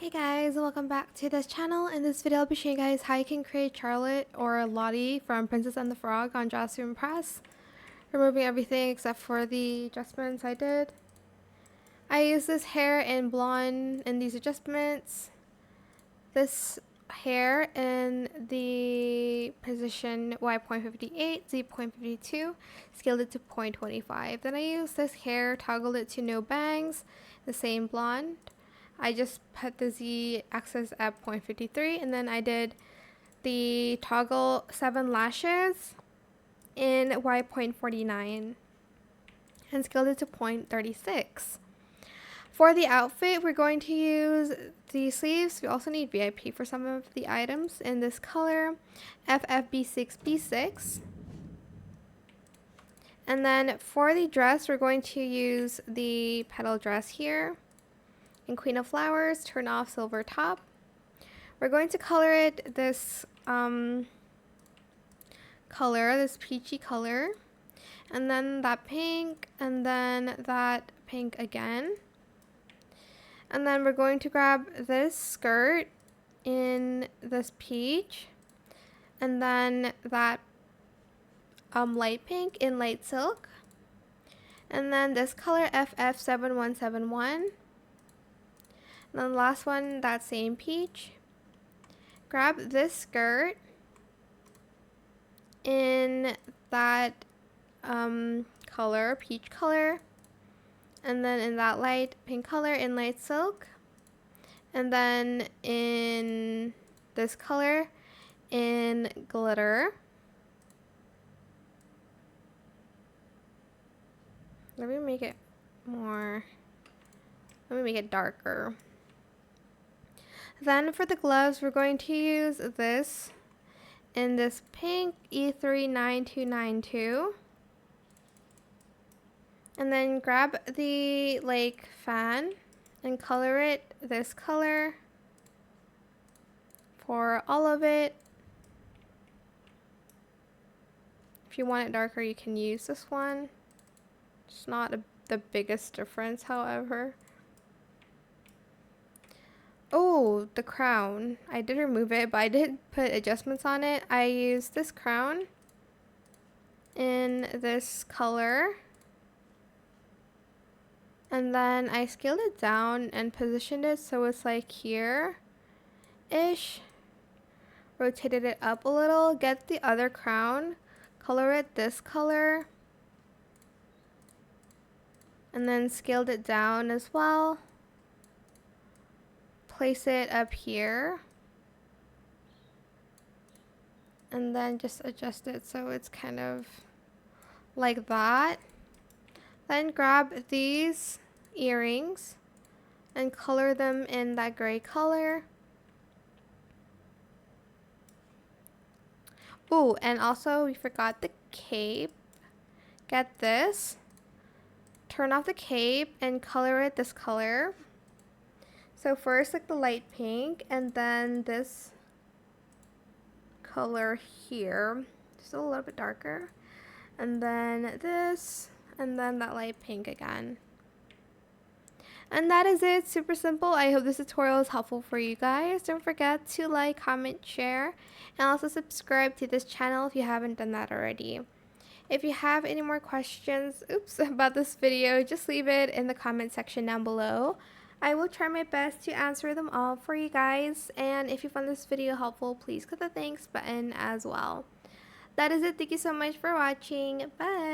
Hey guys, welcome back to this channel. In this video, I'll be showing you guys how you can create Charlotte or Lottie from Princess and the Frog on Jocelyn Press, removing everything except for the adjustments I did. I used this hair in blonde in these adjustments, this hair in the position Y.58, Z.52, scaled it to 0.25. Then I used this hair, toggled it to no bangs, the same blonde. I just put the Z axis at 0.53, and then I did the toggle 7 lashes in Y.49 and scaled it to 0.36. For the outfit, we're going to use the sleeves. We also need VIP for some of the items in this color, FFB6B6. And then for the dress, we're going to use the petal dress here. In Queen of Flowers, turn off silver top. We're going to color it this this peachy color, and then that pink, and then that pink again. And then we're going to grab this skirt in this peach, and then that light pink in light silk, and then this color FF7171. And then the last one, that same peach. Grab this skirt in that color, peach color, and then in that light pink color in light silk, and then in this color in glitter. Let me make it darker. Then for the gloves, we're going to use this in this pink E39292. And then grab the like fan and color it this color for all of it. If you want it darker, you can use this one. It's not the biggest difference, however. Oh, the crown. I did remove it, but I did put adjustments on it. I used this crown in this color. And then I scaled it down and positioned it so it's like here-ish. Rotated it up a little. Get the other crown. Color it this color. And then scaled it down as well. Place it up here, and then just adjust it so it's kind of like that. Then grab these earrings and color them in that gray color. Oh, and also we forgot the cape. Get this, turn off the cape and color it this color. So first like the light pink, and then this color here, just a little bit darker, and then this, and then that light pink again. And that is it. Super simple. I hope this tutorial is helpful for you guys. Don't forget to like, comment, share, and also subscribe to this channel if you haven't done that already. If you have any more questions about this video, just leave it in the comment section down below. I will try my best to answer them all for you guys, and if you found this video helpful, please click the thanks button as well. That is it. Thank you so much for watching. Bye!